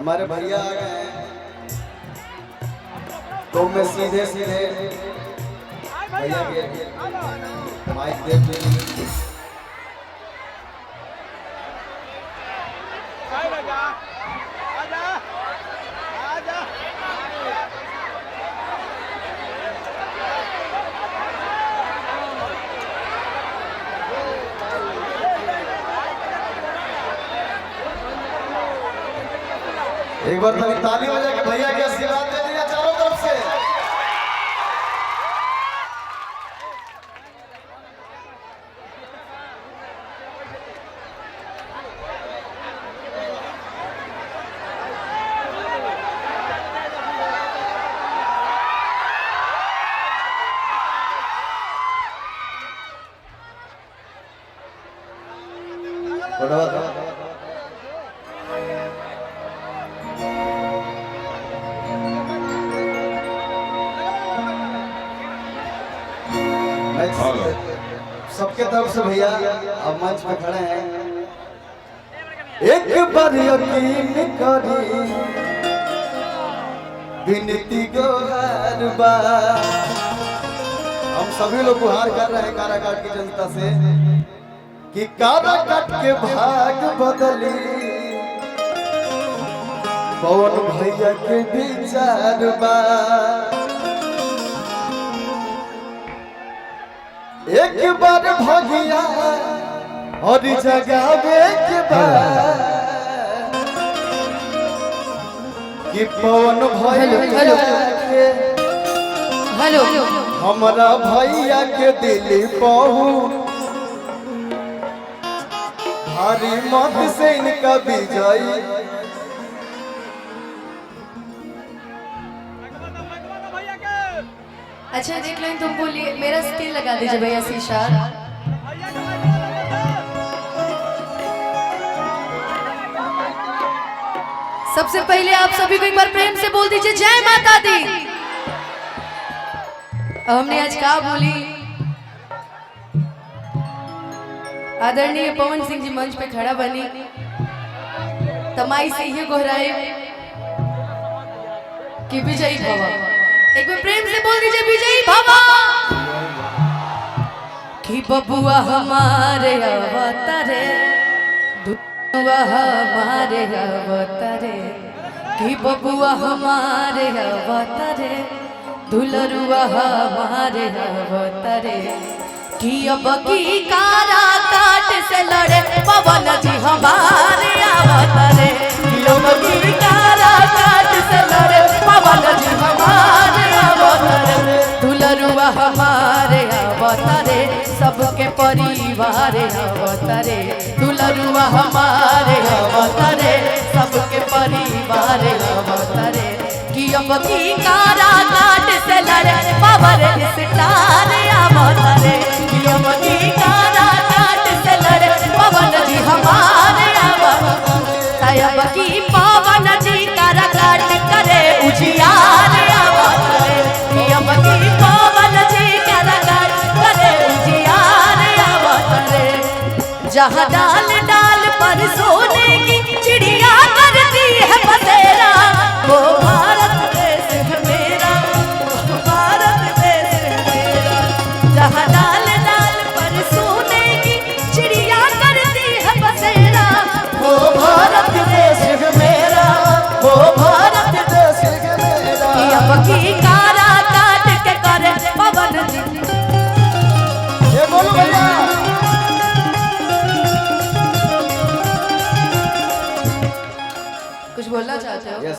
हमारे भैया आ गए हैं तो मैं सीधे सीधे भैया के माइक दे दूंगी। एक बार तभी ताली बजा के भैया के आशीर्वाद दे दिया चारों तरफ से। सबके तरफ से भैया अब मंच पे खड़े हैं। एक बार यकीन करी विनती गुहार बा। हम सभी लोग गुहार कर रहे हैं काराकाट की जनता से कि काराकाट के भाग बदली पवन भैया के विचार बा। एक बार भगिया और जगावे के बाद कि पवन भैया के हेलो हमारा भैया के दिल पहू भारी मत से इनका विजय। अच्छा देख लो तुम बोलिए, मेरा स्किल लगा दीजिए भैया शीशा। सबसे पहले आप सभी को एक बार प्रेम से बोल दीजिए जय माता दी। अब हमने आज क्या बोली, आदरणीय पवन सिंह जी मंच पे खड़ा बनी, तमाई से ये गोहराए कि विजयी भव। एक बार प्रेम से बोल दीजिए विजयी भव। कि बबुआ हमारे अवतारे, दुआ हमारे अवतारे, कि बबुआ हमारे अवतारे, दुलरुआ हमारे अवतारे, कि अब की काराकाट से लड़े पवन जी हमारे अवतारे, कि अब की काराकाट से लड़े पवन जी हमारे अवतारे, दुलरुआ हमारे अवतारे, सबके परिवार अवतारे, दुलरुआ हमारे अवतारे, सबके परिवार अवतारे, कि अब की काराकाट से लड़े पवन स्टार अवतारे, कि अब की काराकाट से लड़े पवन जी हमारे अवतारे, अब की पवन जी काराकाट करे उजियार अवतारे, कि अब की पवन जी काराकाट करे उजियार अवतारे। जहाँ डाल डाल पर सोने की चिड़िया करती है बसेरा, वो भारत देश है मेरा, वो भारत देश है मेरा। जहाँ डाल डाल पर सोने की चिड़िया करती है बसेरा, वो भारत देश है मेरा, वो भारत देश है मेरा। अब की काराकाट के करे पवन जी। ये बोलो भैया। कुछ बोलना चाहते हो?